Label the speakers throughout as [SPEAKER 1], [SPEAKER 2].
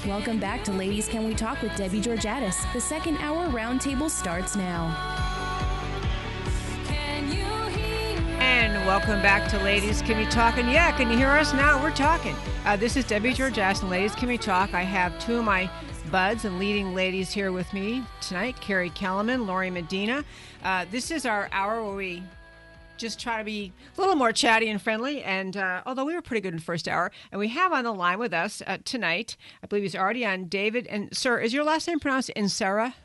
[SPEAKER 1] Welcome back to Ladies Can We Talk with Debbie Georgatos. The second hour roundtable starts now.
[SPEAKER 2] And welcome back to Ladies Can We Talk. And yeah, can you hear us now? We're talking. This is Debbie Georgatos and Ladies Can We Talk. I have two of my buds and leading ladies here with me tonight, Carrie Kellerman, Lori Medina. This is our hour where we just try to be a little more chatty and friendly, and although we were pretty good in the first hour. And we have on the line with us tonight, I believe he's already on, David. And sir, is your last name pronounced Inserra?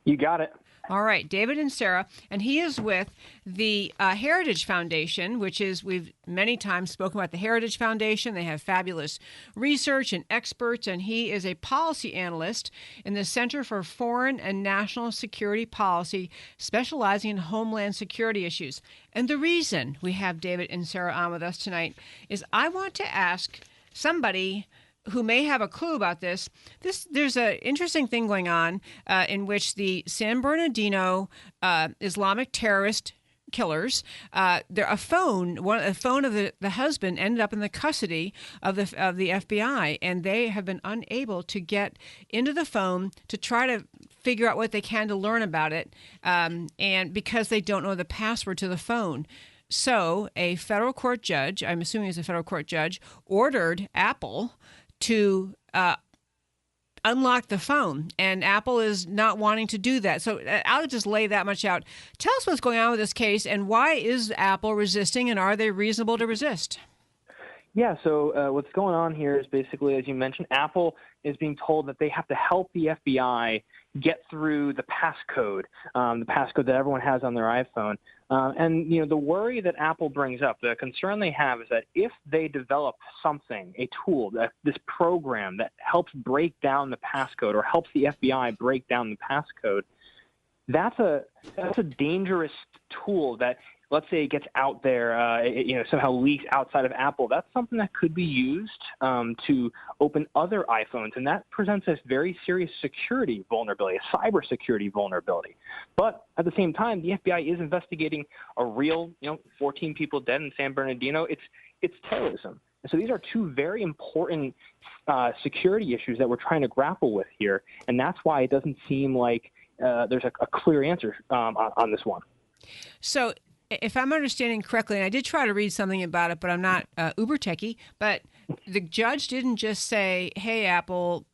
[SPEAKER 3] You got it.
[SPEAKER 2] All right, David Inserra, and he is with the Heritage Foundation, which is, we've many times spoken about the Heritage Foundation. They have fabulous research and experts, and he is a policy analyst in the Center for Foreign and National Security Policy, specializing in homeland security issues. And the reason we have David Inserra on with us tonight is I want to ask somebody who may have a clue about this. There's an interesting thing going on in which the San Bernardino Islamic terrorist killers, a phone of the husband ended up in the custody of the FBI, and they have been unable to get into the phone to try to figure out what they can to learn about it, and because they don't know the password to the phone. So a federal court judge, I'm assuming it's a federal court judge, ordered Apple to unlock the phone, and Apple is not wanting to do that. So I'll just lay that much out. Tell us what's going on with this case, and why is Apple resisting, and are they reasonable to resist?
[SPEAKER 3] Yeah, so what's going on here is basically, as you mentioned, Apple is being told that they have to help the FBI get through the passcode that everyone has on their iPhone. And, the worry that Apple brings up, the concern they have is that if they develop something, a tool, this program that helps break down the passcode or helps the FBI break down the passcode, that's a dangerous tool that, let's say, it gets out there, somehow leaks outside of Apple. That's something that could be used to open other iPhones, and that presents a very serious security vulnerability, a cybersecurity vulnerability. But at the same time, the FBI is investigating a real, 14 people dead in San Bernardino. It's terrorism. And so these are two very important security issues that we're trying to grapple with here, and that's why it doesn't seem like there's a clear answer on this one.
[SPEAKER 2] So if I'm understanding correctly, and I did try to read something about it, but I'm not uber techie, but the judge didn't just say, hey, Apple,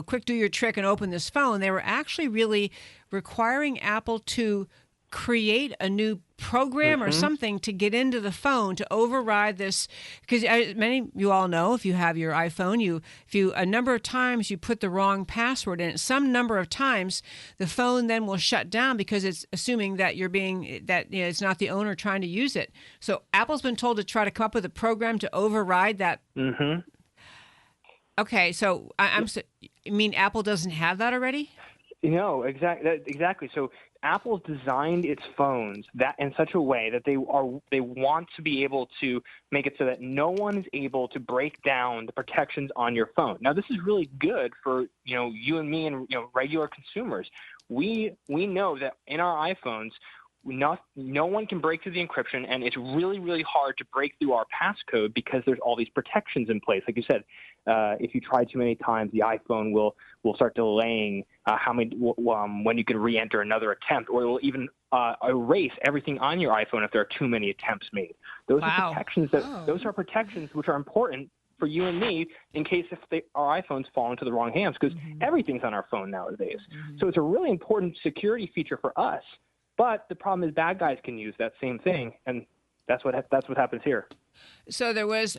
[SPEAKER 2] quick, do your trick and open this phone. They were actually really requiring Apple to create a new program or something to get into the phone to override this, because you all know, if you have your iPhone, a number of times you put the wrong password in it, some number of times the phone then will shut down because it's assuming that it's not the owner trying to use it. So Apple's been told to try to come up with a program to override that. Okay, so I mean, Apple doesn't have that already?
[SPEAKER 3] No, exactly. So Apple's designed its phones that in such a way that they want to be able to make it so that no one is able to break down the protections on your phone. Now, this is really good for you and me and regular consumers. We know that in our iPhones, no one can break through the encryption, and it's really, really hard to break through our passcode because there's all these protections in place. Like you said, if you try too many times, the iPhone will start delaying when you can re-enter another attempt, or it will even erase everything on your iPhone if there are too many attempts made. Those are protections those are protections which are important for you and me in case our iPhones fall into the wrong hands, because everything's on our phone nowadays. So it's a really important security feature for us. But the problem is bad guys can use that same thing, and that's what happens here.
[SPEAKER 2] So there was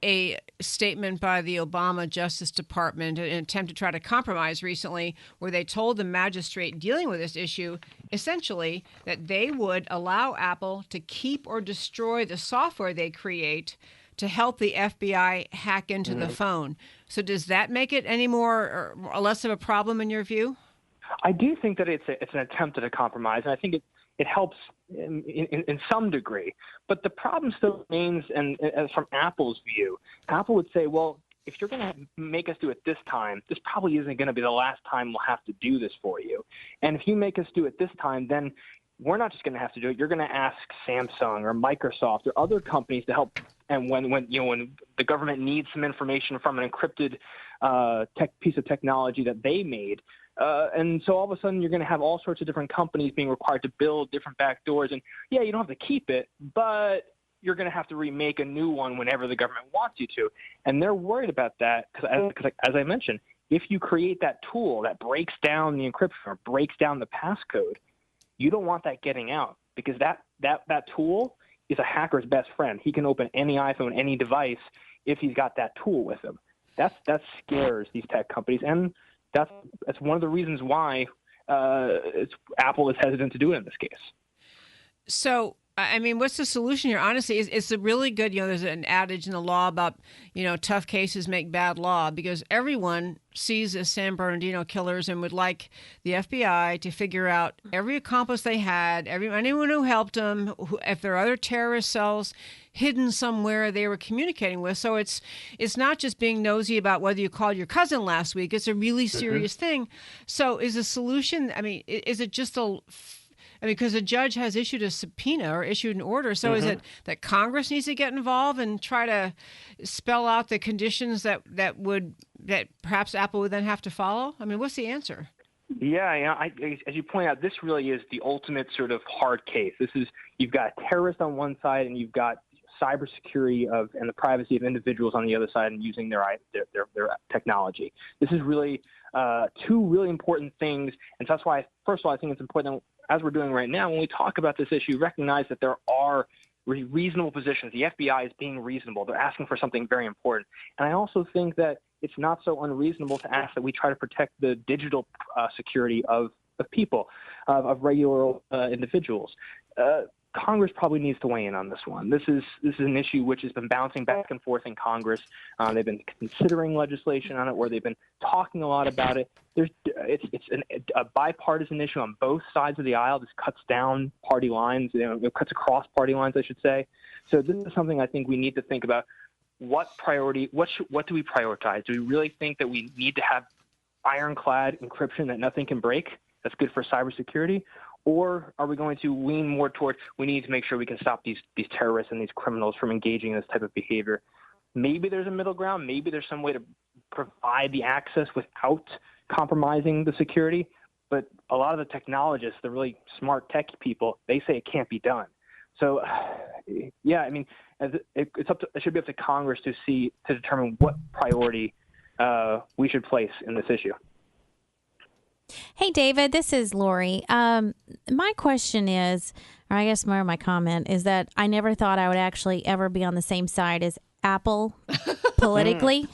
[SPEAKER 2] a statement by the Obama Justice Department, an attempt to try to compromise recently, where they told the magistrate dealing with this issue, essentially, that they would allow Apple to keep or destroy the software they create to help the FBI hack into the phone. So does that make it any more or less of a problem in your view?
[SPEAKER 3] I do think that it's an attempt at a compromise, and I think it helps in some degree. But the problem still remains, and as from Apple's view, Apple would say, well, if you're going to make us do it this time, this probably isn't going to be the last time we'll have to do this for you. And if you make us do it this time, then we're not just going to have to do it. You're going to ask Samsung or Microsoft or other companies to help And when the government needs some information from an encrypted piece of technology that they made, and so all of a sudden you're going to have all sorts of different companies being required to build different back doors. And yeah, you don't have to keep it, but you're going to have to remake a new one whenever the government wants you to. And they're worried about that because as I mentioned, if you create that tool that breaks down the encryption or breaks down the passcode, you don't want that getting out, because that tool is a hacker's best friend. He can open any iPhone, any device, if he's got that tool with him. That scares these tech companies, and that's one of the reasons why Apple is hesitant to do it in this case.
[SPEAKER 2] So, I mean, what's the solution here? Honestly, it's a really good, there's an adage in the law about, tough cases make bad law, because everyone sees the San Bernardino killers and would like the FBI to figure out every accomplice they had, anyone who helped them, if there are other terrorist cells hidden somewhere they were communicating with. So it's not just being nosy about whether you called your cousin last week. It's a really serious thing. So is the solution, is it just because the judge has issued a subpoena or issued an order. So is it that Congress needs to get involved and try to spell out the conditions that perhaps Apple would then have to follow? What's the answer?
[SPEAKER 3] Yeah. As you point out, this really is the ultimate sort of hard case. You've got terrorists on one side, and you've got cybersecurity and the privacy of individuals on the other side, and using their technology. This is really two really important things, and so that's why, first of all, I think it's important that, as we're doing right now, when we talk about this issue, recognize that there are reasonable positions. The FBI is being reasonable. They're asking for something very important. And I also think that it's not so unreasonable to ask that we try to protect the digital security of people, of regular individuals. Congress probably needs to weigh in on this one. This is an issue which has been bouncing back and forth in Congress. They've been considering legislation on it, or they've been talking a lot about it. It's a bipartisan issue on both sides of the aisle. This cuts down party lines. It cuts across party lines, I should say. So this is something I think we need to think about. What do we prioritize? Do we really think that we need to have ironclad encryption that nothing can break? That's good for cybersecurity. Or are we going to lean more toward, we need to make sure we can stop these terrorists and these criminals from engaging in this type of behavior? Maybe there's a middle ground. Maybe there's some way to provide the access without compromising the security. But a lot of the technologists, the really smart tech people, they say it can't be done. So, yeah, it should be up to Congress to determine what priority we should place in this issue.
[SPEAKER 4] Hey, David, this is Lori. My question is, or I guess more of my comment is that I never thought I would actually ever be on the same side as Apple politically.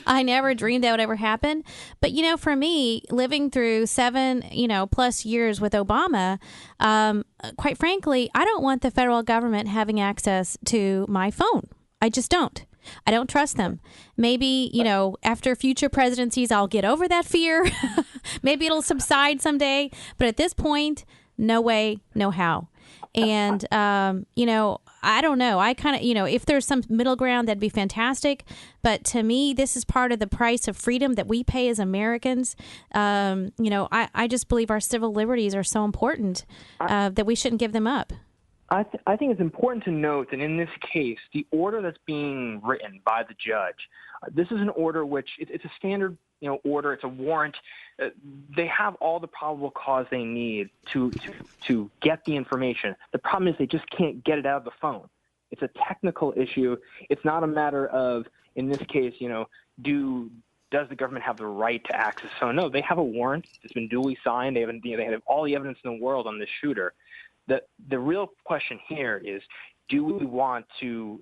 [SPEAKER 4] I never dreamed that would ever happen. But, for me, living through 7, plus years with Obama, quite frankly, I don't want the federal government having access to my phone. I just don't. I don't trust them. Maybe, after future presidencies, I'll get over that fear. Maybe it'll subside someday. But at this point, no way, no how. And, I don't know. I kind of, if there's some middle ground, that'd be fantastic. But to me, this is part of the price of freedom that we pay as Americans. I just believe our civil liberties are so important that we shouldn't give them up.
[SPEAKER 3] I think it's important to note that in this case, the order that's being written by the judge, this is an order which it's a standard, order. It's a warrant. They have all the probable cause they need to get the information. The problem is they just can't get it out of the phone. It's a technical issue. It's not a matter of, in this case, does the government have the right to access? So no, they have a warrant. It's been duly signed. They have all the evidence in the world on this shooter. The real question here is, do we want to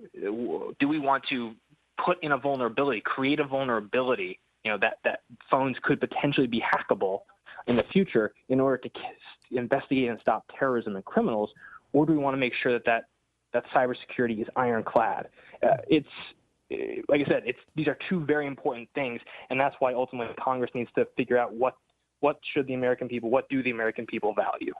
[SPEAKER 3] put in a vulnerability, create a vulnerability, that phones could potentially be hackable in the future in order to investigate and stop terrorism and criminals, or do we want to make sure that cybersecurity is ironclad? It's like I said, these are two very important things, and that's why ultimately Congress needs to figure out what do the American people value?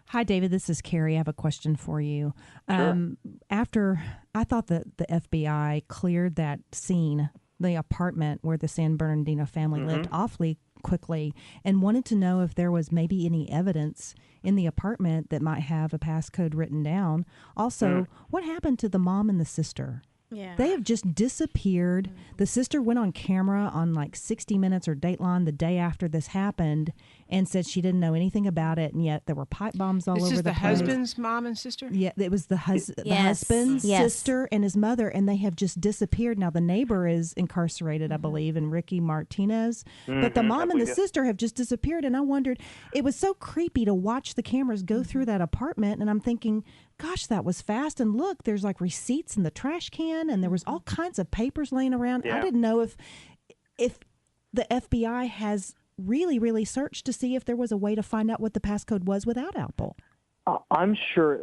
[SPEAKER 5] Hi, David. This is Carrie. I have a question for you.
[SPEAKER 3] Sure.
[SPEAKER 5] After I thought that the FBI cleared that scene, the apartment where the San Bernardino family lived, awfully quickly, and wanted to know if there was maybe any evidence in the apartment that might have a passcode written down. Also, what happened to the mom and the sister?
[SPEAKER 4] Yeah.
[SPEAKER 5] They have just disappeared. The sister went on camera on like 60 Minutes or Dateline the day after this happened and said she didn't know anything about it, and yet there were pipe bombs all
[SPEAKER 2] This
[SPEAKER 5] over
[SPEAKER 2] is
[SPEAKER 5] the
[SPEAKER 2] the
[SPEAKER 5] place.
[SPEAKER 2] husband's mom and sister?
[SPEAKER 5] Yeah, it was the
[SPEAKER 4] Yes.
[SPEAKER 5] husband,
[SPEAKER 4] Yes.
[SPEAKER 5] sister, and his mother, and they have just disappeared. Now, the neighbor is incarcerated, I believe, and Ricky Martinez. But the mom and the sister have just disappeared, and I wondered, it was so creepy to watch the cameras go through that apartment, and I'm thinking, gosh, that was fast. And look, there's like receipts in the trash can, and there was all kinds of papers laying around.
[SPEAKER 3] Yeah.
[SPEAKER 5] I didn't know if the FBI has really searched to see if there was a way to find out what the passcode was without Apple.
[SPEAKER 3] I'm sure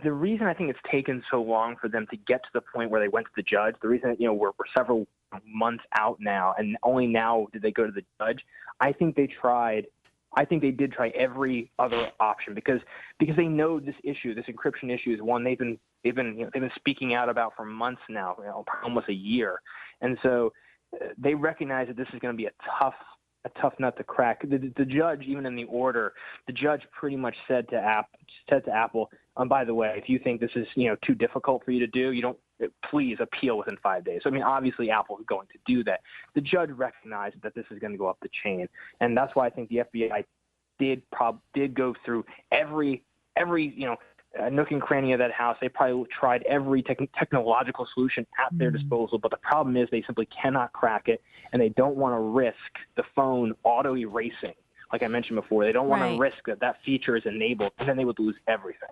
[SPEAKER 3] the reason I think it's taken so long for them to get to the point where they went to the judge, the reason that, we're several months out now, and only now did they go to the judge. I think they did try every other option because they know this issue, this encryption issue, is one they've been speaking out about for months now, almost a year, and so they recognize that this is going to be a tough nut to crack. The judge, even in the order, the judge pretty much said to Apple, by the way, if you think this is too difficult for you to do, please appeal within 5 days. So, obviously Apple is going to do that. The judge recognized that this is going to go up the chain, and that's why I think the FBI did go through every nook and cranny of that house. They probably tried every technological solution at their disposal, but the problem is they simply cannot crack it, and they don't want to risk the phone auto-erasing. Like I mentioned before, they don't want to risk that feature is enabled, and then they would lose everything.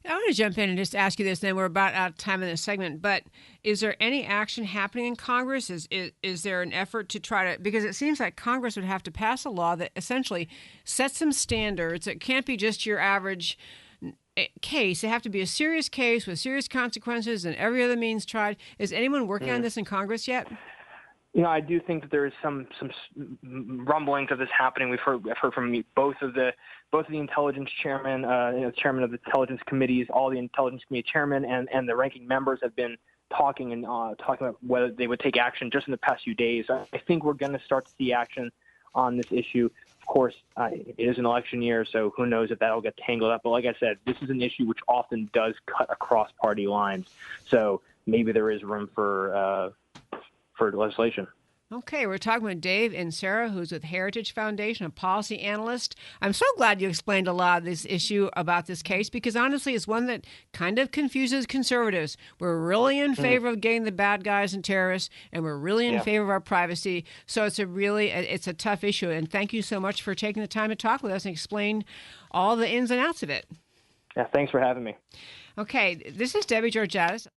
[SPEAKER 2] I want to jump in and just ask you this, and then we're about out of time in this segment, but is there any action happening in Congress? Is there an effort to try to, because it seems like Congress would have to pass a law that essentially sets some standards. It can't be just your average case. It have to be a serious case with serious consequences and every other means tried. Is anyone working on this in Congress yet?
[SPEAKER 3] I do think that there is some rumblings of this happening. I've heard from both of the intelligence chairmen, chairman of the intelligence committees, all the intelligence committee chairmen, and the ranking members have been talking about whether they would take action just in the past few days. I think we're going to start to see action on this issue. Of course, it is an election year, so who knows if that'll get tangled up. But like I said, this is an issue which often does cut across party lines. So maybe there is room for legislation.
[SPEAKER 2] Okay, we're talking with Dave Inserra, who's with Heritage Foundation, a policy analyst. I'm so glad you explained a lot of this issue about this case because honestly, it's one that kind of confuses conservatives. We're really in favor of getting the bad guys and terrorists, and we're really in favor of our privacy. So it's a tough issue. And thank you so much for taking the time to talk with us and explain all the ins and outs of it.
[SPEAKER 3] Yeah, thanks for having me.
[SPEAKER 2] Okay, this is Debbie Georgatos.